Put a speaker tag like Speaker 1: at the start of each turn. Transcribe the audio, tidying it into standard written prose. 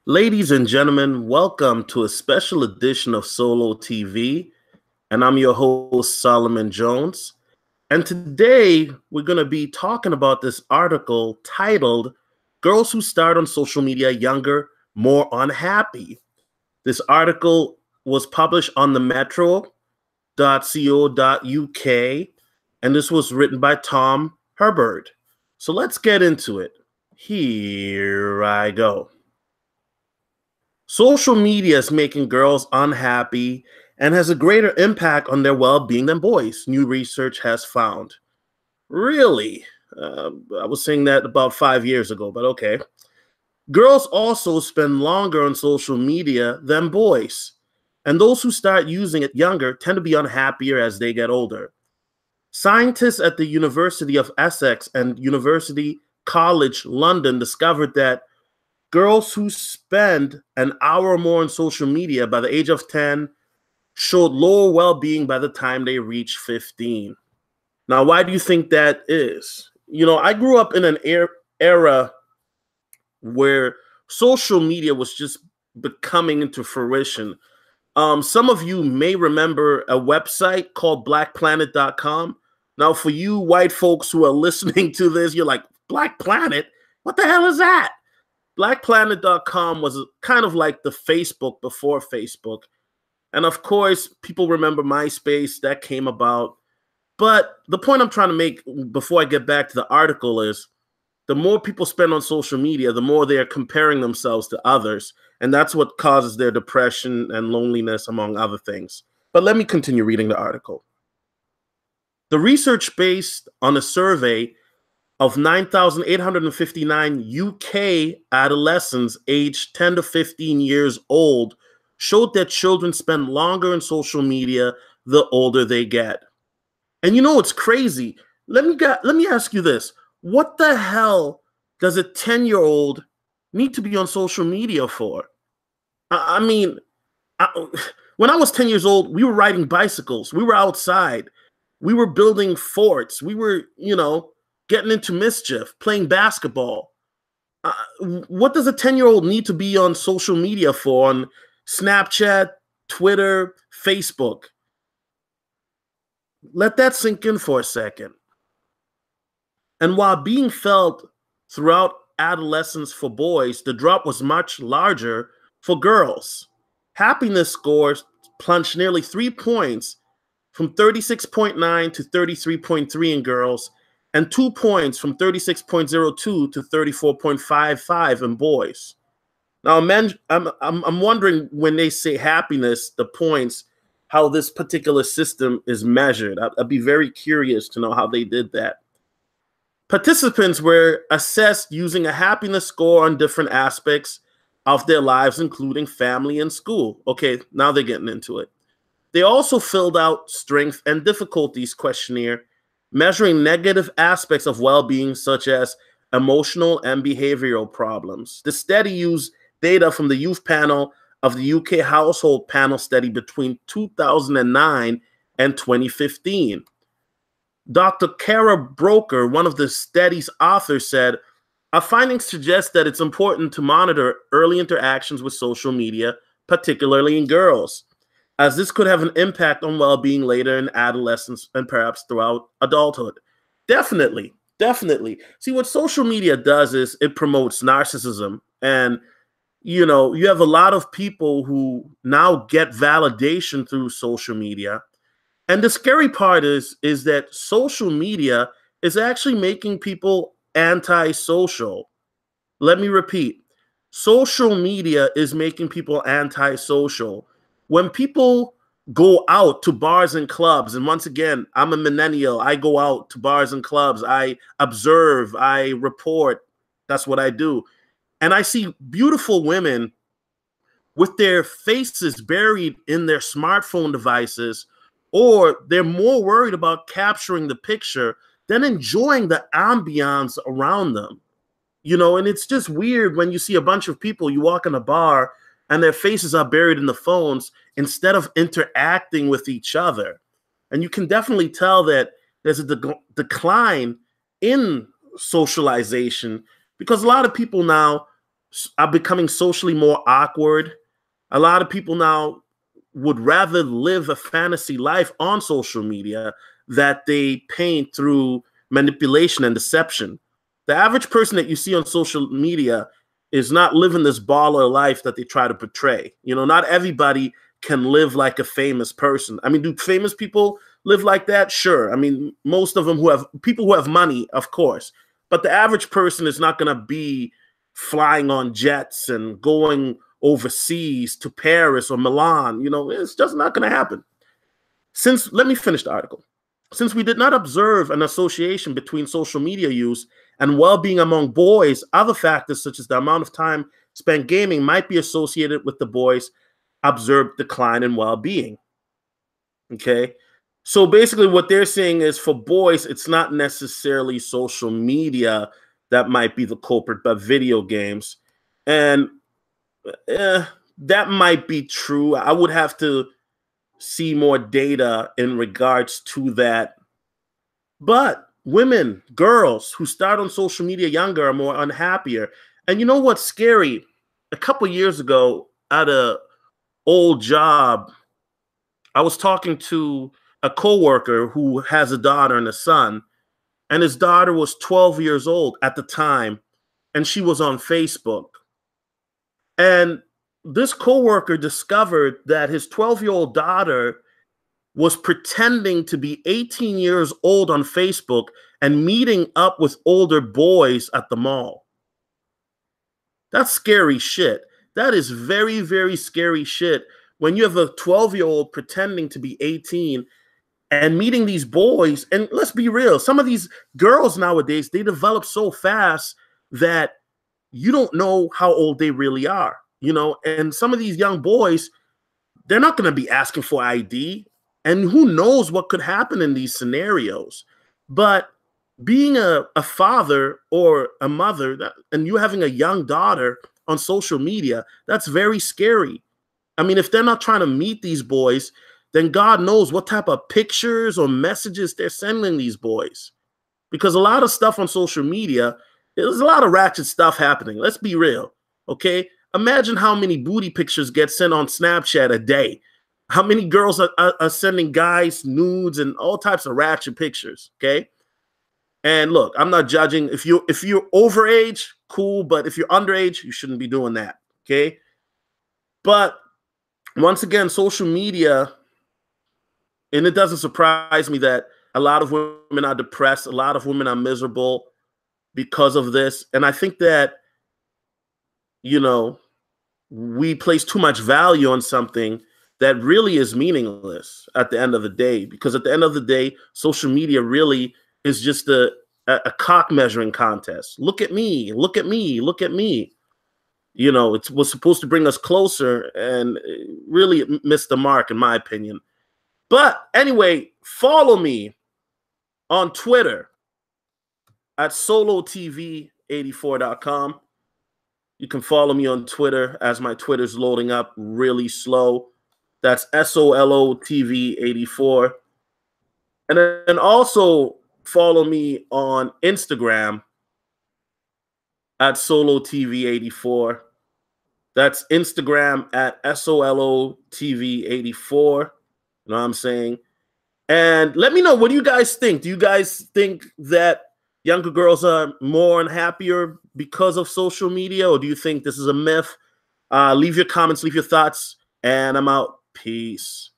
Speaker 1: Ladies and gentlemen, welcome to a special edition of Solo TV. And I'm your host, Solomon Jones. And today we're going to be talking about this article titled Girls Who Start on Social Media Younger, More Unhappy. This article was published on the metro.co.uk, and this was written by Tom Herbert. So let's get into it. Here I go. Social media is making girls unhappy and has a greater impact on their well-being than boys, new research has found. Really? I was saying that about 5 years ago, but okay. Girls also spend longer on social media than boys, and those who start using it younger tend to be unhappier as they get older. Scientists at the University of Essex and University College London discovered that girls who spend an hour or more on social media by the age of 10 showed lower well-being by the time they reach 15. Now, why do you think that is? You know, I grew up in an era where social media was just becoming into fruition. Some of you may remember a website called blackplanet.com. Now, for you white folks who are listening to this, you're like, Black Planet? What the hell is that? Blackplanet.com was kind of like the Facebook before Facebook. And of course, people remember MySpace, that came about. But the point I'm trying to make before I get back to the article is the more people spend on social media, the more they are comparing themselves to others. And that's what causes their depression and loneliness, among other things. But let me continue reading the article. The research based on a survey of 9,859 UK adolescents aged 10 to 15 years old showed that children spend longer on social media the older they get. And you know what's crazy? Let me ask you this. What the hell does a 10-year-old need to be on social media for? When I was 10 years old, we were riding bicycles. We were outside. We were building forts. We were, getting into mischief, playing basketball. What does a 10-year-old need to be on social media for, on Snapchat, Twitter, Facebook? Let that sink in for a second. And while being felt throughout adolescence for boys, the drop was much larger for girls. Happiness scores plunged nearly 3 points from 36.9 to 33.3 in girls, and 2 points from 36.02 to 34.55 in boys. Now, I'm wondering when they say happiness, the points, how this particular system is measured. I'd be very curious to know how they did that. Participants were assessed using a happiness score on different aspects of their lives, including family and school. Okay, now they're getting into it. They also filled out strength and difficulties questionnaire, measuring negative aspects of well-being such as emotional and behavioral problems. The study used data from the youth panel of the UK Household Panel Study between 2009 and 2015. Dr. Kara Broker, one of the study's authors, said, "Our findings suggest that it's important to monitor early interactions with social media, particularly in girls, as this could have an impact on well-being later in adolescence and perhaps throughout adulthood." Definitely. See, what social media does is it promotes narcissism. And, you have a lot of people who now get validation through social media. And the scary part is that social media is actually making people antisocial. Let me repeat. Social media is making people antisocial. When people go out to bars and clubs, and once again, I'm a millennial, I go out to bars and clubs, I observe, I report, that's what I do. And I see beautiful women with their faces buried in their smartphone devices, or they're more worried about capturing the picture than enjoying the ambiance around them. And it's just weird when you see a bunch of people, you walk in a bar, and their faces are buried in the phones instead of interacting with each other. And you can definitely tell that there's a decline in socialization because a lot of people now are becoming socially more awkward. A lot of people now would rather live a fantasy life on social media that they paint through manipulation and deception. The average person that you see on social media is not living this baller life that they try to portray. You know, not everybody can live like a famous person. I mean, do famous people live like that? Sure. I mean, most of them who have people who have money, of course. But the average person is not going to be flying on jets and going overseas to Paris or Milan. You know, it's just not going to happen. Let me finish the article. Since we did not observe an association between social media use and well-being among boys, other factors such as the amount of time spent gaming might be associated with the boys' observed decline in well-being. Okay. So basically what they're saying is for boys, it's not necessarily social media that might be the culprit, but video games. And that might be true. I would have to see more data in regards to that. But women, girls who start on social media younger are more unhappier. And you know what's scary? A couple years ago at a old job, I was talking to a coworker who has a daughter and a son, and his daughter was 12 years old at the time, and she was on Facebook. And this coworker discovered that his 12-year-old daughter was pretending to be 18 years old on Facebook and meeting up with older boys at the mall. That's scary shit. That is very, very scary shit. When you have a 12-year-old pretending to be 18 and meeting these boys, and let's be real, some of these girls nowadays, they develop so fast that you don't know how old they really are, you know, and some of these young boys, they're not going to be asking for ID, and who knows what could happen in these scenarios. But being a father or a mother and you having a young daughter on social media, that's very scary. I mean, if they're not trying to meet these boys, then God knows what type of pictures or messages they're sending these boys. Because a lot of stuff on social media, there's a lot of ratchet stuff happening. Let's be real, okay? Imagine how many booty pictures get sent on Snapchat a day. How many girls are sending guys nudes and all types of ratchet pictures, okay? And look, I'm not judging. If you're overage, cool. But if you're underage, you shouldn't be doing that, okay? But once again, social media, and it doesn't surprise me that a lot of women are depressed. A lot of women are miserable because of this. And I think that, you know, we place too much value on something that really is meaningless at the end of the day. Because at the end of the day, social media really is just a cock measuring contest. Look at me, look at me, look at me. You know, it was supposed to bring us closer and really missed the mark, in my opinion. But anyway, follow me on Twitter at solotv84.com. You can follow me on Twitter as my Twitter's loading up really slow. That's SOLOTV84. And then also follow me on Instagram at SoloTV84. That's Instagram at SOLOTV84. You know what I'm saying? And let me know, what do you guys think? Do you guys think that younger girls are more and happier because of social media, or do you think this is a myth? Leave your comments, leave your thoughts, and I'm out. Peace.